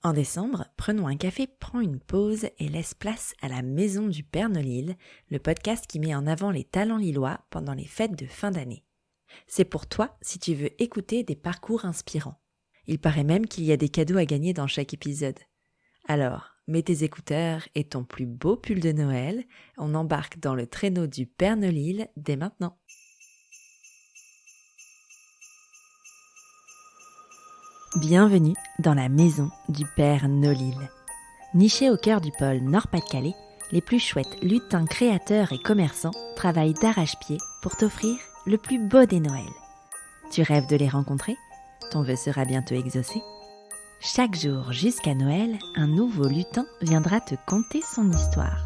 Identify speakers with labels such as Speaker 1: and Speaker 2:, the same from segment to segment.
Speaker 1: En décembre, Prenons un café prend une pause et laisse place à la Maison du Père Nolil, le podcast qui met en avant les talents lillois pendant les fêtes de fin d'année. C'est pour toi si tu veux écouter des parcours inspirants. Il paraît même qu'il y a des cadeaux à gagner dans chaque épisode. Alors, mets tes écouteurs et ton plus beau pull de Noël, on embarque dans le traîneau du Père Nolil dès maintenant. Bienvenue dans la maison du Père Nolil. Nichée au cœur du pôle Nord-Pas-de-Calais, les plus chouettes lutins créateurs et commerçants travaillent d'arrache-pied pour t'offrir le plus beau des Noëls. Tu rêves de les rencontrer ? Ton vœu sera bientôt exaucé. Chaque jour jusqu'à Noël, un nouveau lutin viendra te conter son histoire.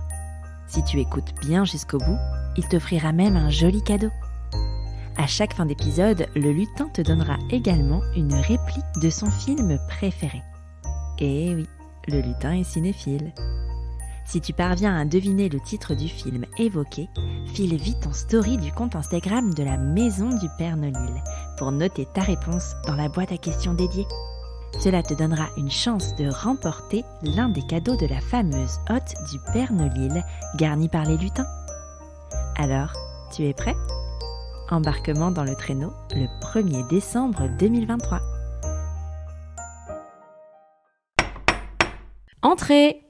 Speaker 1: Si tu écoutes bien jusqu'au bout, il t'offrira même un joli cadeau. À chaque fin d'épisode, le lutin te donnera également une réplique de son film préféré. Et oui, le lutin est cinéphile. Si tu parviens à deviner le titre du film évoqué, file vite en story du compte Instagram de la Maison du Père Nolil pour noter ta réponse dans la boîte à questions dédiée. Cela te donnera une chance de remporter l'un des cadeaux de la fameuse hotte du Père Nolil garnie par les lutins. Alors, tu es prêt ? Embarquement dans le traîneau le 1er décembre 2023.
Speaker 2: Entrez!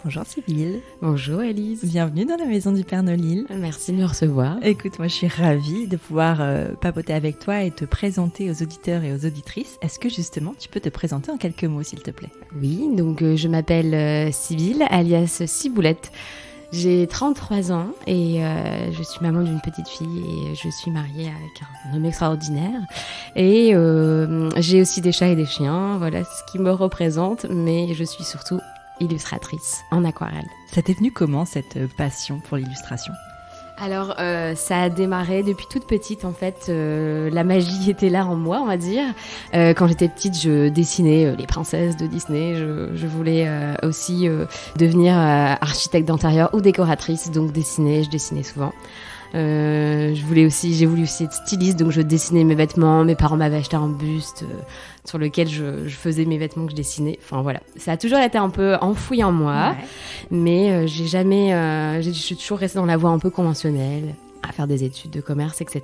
Speaker 1: Bonjour Sybille.
Speaker 2: Bonjour Elise.
Speaker 1: Bienvenue dans la Maison du Père Nolil.
Speaker 2: Merci de me recevoir.
Speaker 1: Écoute, moi je suis ravie de pouvoir papoter avec toi et te présenter aux auditeurs et aux auditrices. Est-ce que justement tu peux te présenter en quelques mots s'il te plaît ?
Speaker 2: Oui, donc je m'appelle Sybille, alias Ciboulette. J'ai 33 ans et je suis maman d'une petite fille et je suis mariée avec un homme extraordinaire. Et j'ai aussi des chats et des chiens, voilà ce qui me représente, mais je suis surtout illustratrice en aquarelle.
Speaker 1: Ça t'est venu comment cette passion pour l'illustration ?
Speaker 2: Alors, ça a démarré depuis toute petite, en fait. La magie était là en moi, on va dire. Quand j'étais petite, je dessinais les princesses de Disney. Je voulais aussi devenir architecte d'intérieur ou décoratrice, donc je dessinais souvent. J'ai voulu aussi être styliste, donc je dessinais mes vêtements. Mes parents m'avaient acheté un buste sur lequel je faisais mes vêtements que je dessinais. Enfin voilà, ça a toujours été un peu enfoui en moi, mais je suis toujours restée dans la voie un peu conventionnelle, à faire des études de commerce, etc.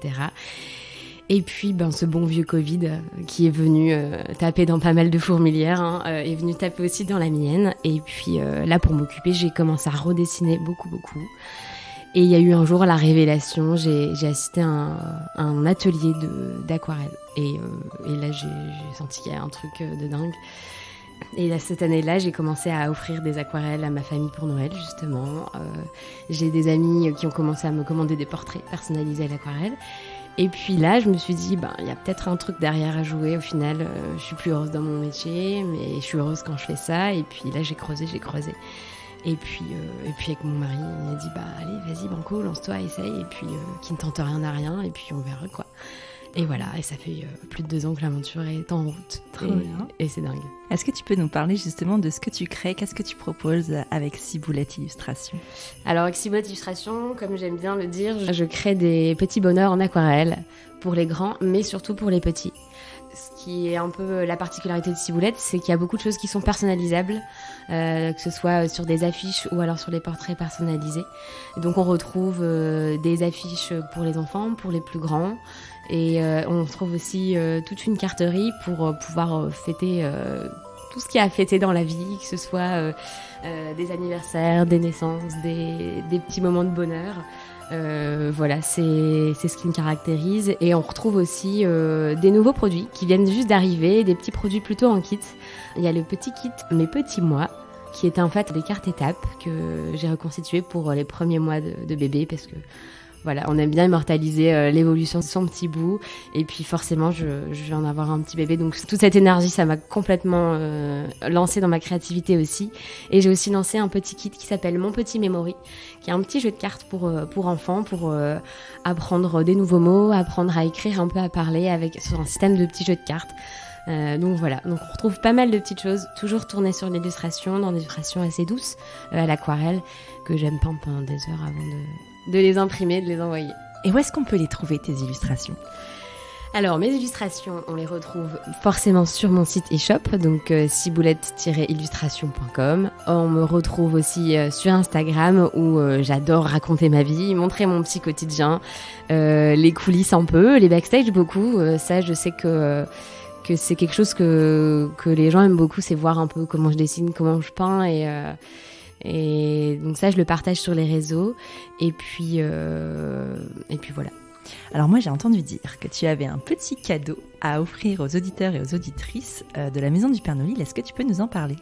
Speaker 2: Et puis, ce bon vieux Covid qui est venu taper dans pas mal de fourmilières, est venu taper aussi dans la mienne. Et puis là, pour m'occuper, j'ai commencé à redessiner beaucoup. Et il y a eu un jour la révélation, j'ai assisté à un atelier d'aquarelle. Et là, j'ai senti qu'il y a un truc de dingue. Et là, cette année-là, j'ai commencé à offrir des aquarelles à ma famille pour Noël, justement. J'ai des amis qui ont commencé à me commander des portraits personnalisés à l'aquarelle. Et puis là, je me suis dit, il y a peut-être un truc derrière à jouer. Au final, je suis plus heureuse dans mon métier, mais je suis heureuse quand je fais ça. Et puis là, j'ai creusé. Et puis avec mon mari, il m'a dit allez, vas-y, banco, lance-toi, essaye. Et puis qui ne tente rien à rien, et puis on verra quoi. Et voilà, et ça fait plus de 2 ans que l'aventure est en route. Et c'est dingue.
Speaker 1: Est-ce que tu peux nous parler justement de ce que tu crées ? Qu'est-ce que tu proposes avec Ciboulette Illustration ?
Speaker 2: Alors avec Ciboulette Illustration, comme j'aime bien le dire, je crée des petits bonheurs en aquarelle pour les grands, mais surtout pour les petits. Ce qui est un peu la particularité de Ciboulette, c'est qu'il y a beaucoup de choses qui sont personnalisables, que ce soit sur des affiches ou alors sur les portraits personnalisés. Et donc on retrouve des affiches pour les enfants, pour les plus grands, et on retrouve aussi toute une carterie pour pouvoir fêter tout ce qu'il y a à fêter dans la vie, que ce soit des anniversaires, des naissances, des petits moments de bonheur. Voilà, c'est ce qui me caractérise. Et on retrouve aussi des nouveaux produits qui viennent juste d'arriver, des petits produits plutôt en kit. Il y a le petit kit Mes Petits Mois, qui est en fait des cartes étapes que j'ai reconstituées pour les premiers mois de bébé, parce que voilà, on aime bien immortaliser l'évolution de son petit bout. Et puis forcément, je vais en avoir un petit bébé. Donc toute cette énergie, ça m'a complètement lancée dans ma créativité aussi. Et j'ai aussi lancé un petit kit qui s'appelle Mon Petit Memory, qui est un petit jeu de cartes pour enfants, pour apprendre des nouveaux mots, apprendre à écrire, un peu à parler sur un système de petits jeux de cartes. Donc voilà, on retrouve pas mal de petites choses, toujours tournées sur l'illustration, dans des illustrations assez douces, à l'aquarelle, que j'aime peindre pendant des heures avant de les imprimer, de les envoyer.
Speaker 1: Et où est-ce qu'on peut les trouver, tes illustrations ?
Speaker 2: Alors, mes illustrations, on les retrouve forcément sur mon site e-shop, donc ciboulette-illustration.com. On me retrouve aussi sur Instagram où j'adore raconter ma vie, montrer mon petit quotidien, les coulisses un peu, les backstage beaucoup. Ça, je sais que c'est quelque chose que les gens aiment beaucoup, c'est voir un peu comment je dessine, comment je peins et donc ça, je le partage sur les réseaux. Et puis voilà.
Speaker 1: Alors moi, j'ai entendu dire que tu avais un petit cadeau à offrir aux auditeurs et aux auditrices de la Maison du Père Nolil. Est-ce que tu peux nous en parler ?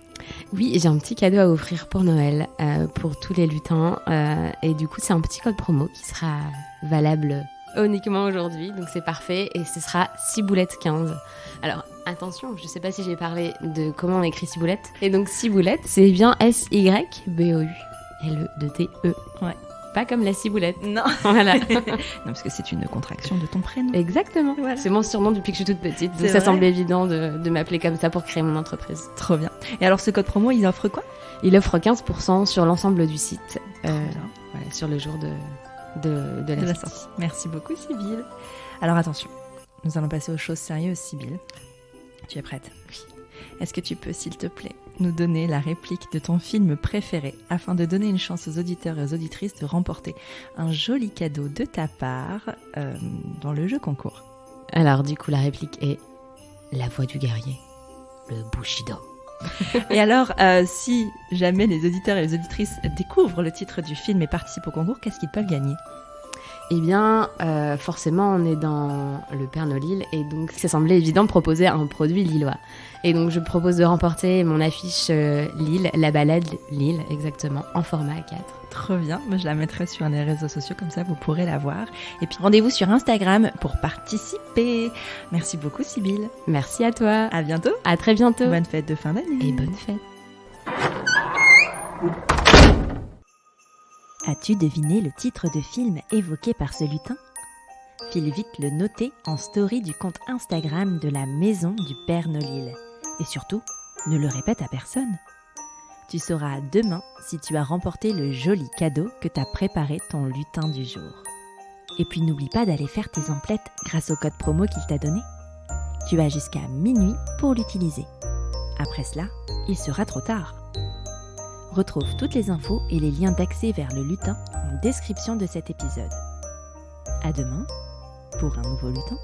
Speaker 2: Oui, j'ai un petit cadeau à offrir pour Noël, pour tous les lutins. Et du coup, c'est un petit code promo qui sera valable uniquement aujourd'hui. Donc c'est parfait. Et ce sera Ciboulette15. Alors, attention, je ne sais pas si j'ai parlé de comment on écrit Ciboulette. Et donc Ciboulette, c'est bien SYBOULETTE.
Speaker 1: Ouais.
Speaker 2: Pas comme la ciboulette.
Speaker 1: Non.
Speaker 2: Voilà.
Speaker 1: Non, parce que c'est une contraction de ton prénom.
Speaker 2: Exactement.
Speaker 1: Voilà.
Speaker 2: C'est mon surnom depuis que je suis toute petite. Donc
Speaker 1: C'est
Speaker 2: ça
Speaker 1: vrai.
Speaker 2: semblait évident de m'appeler comme ça pour créer mon entreprise.
Speaker 1: Trop bien. Et alors, ce code promo, il offre quoi ?
Speaker 2: Il offre 15% sur l'ensemble du site.
Speaker 1: Bien.
Speaker 2: Voilà, sur le jour de la sortie.
Speaker 1: Merci beaucoup, Sybille. Alors, attention. Nous allons passer aux choses sérieuses, Sybille. Tu es prête ?
Speaker 2: Oui.
Speaker 1: Est-ce que tu peux, s'il te plaît, nous donner la réplique de ton film préféré afin de donner une chance aux auditeurs et aux auditrices de remporter un joli cadeau de ta part dans le jeu concours ?
Speaker 2: Alors, du coup, la réplique est la voix du guerrier, le Bushido.
Speaker 1: Et alors, si jamais les auditeurs et les auditrices découvrent le titre du film et participent au concours, qu'est-ce qu'ils peuvent gagner ?
Speaker 2: Eh bien, forcément, on est dans le Père Nolil et donc ça semblait évident de proposer un produit lillois. Et donc, je propose de remporter mon affiche Lille, la balade Lille, exactement, en format A4.
Speaker 1: Trop bien, moi je la mettrai sur un des réseaux sociaux, comme ça vous pourrez la voir. Et puis rendez-vous sur Instagram pour participer. Merci beaucoup, Sybille.
Speaker 2: Merci à toi.
Speaker 1: À bientôt.
Speaker 2: À très bientôt.
Speaker 1: Bonne fête de fin d'année.
Speaker 2: Et bonne fête.
Speaker 1: As-tu deviné le titre de film évoqué par ce lutin ? File vite le noter en story du compte Instagram de la Maison du Père Nolil. Et surtout, ne le répète à personne. Tu sauras demain si tu as remporté le joli cadeau que t'a préparé ton lutin du jour. Et puis n'oublie pas d'aller faire tes emplettes grâce au code promo qu'il t'a donné. Tu as jusqu'à minuit pour l'utiliser. Après cela, il sera trop tard. Retrouve toutes les infos et les liens d'accès vers le lutin en description de cet épisode. À demain pour un nouveau lutin.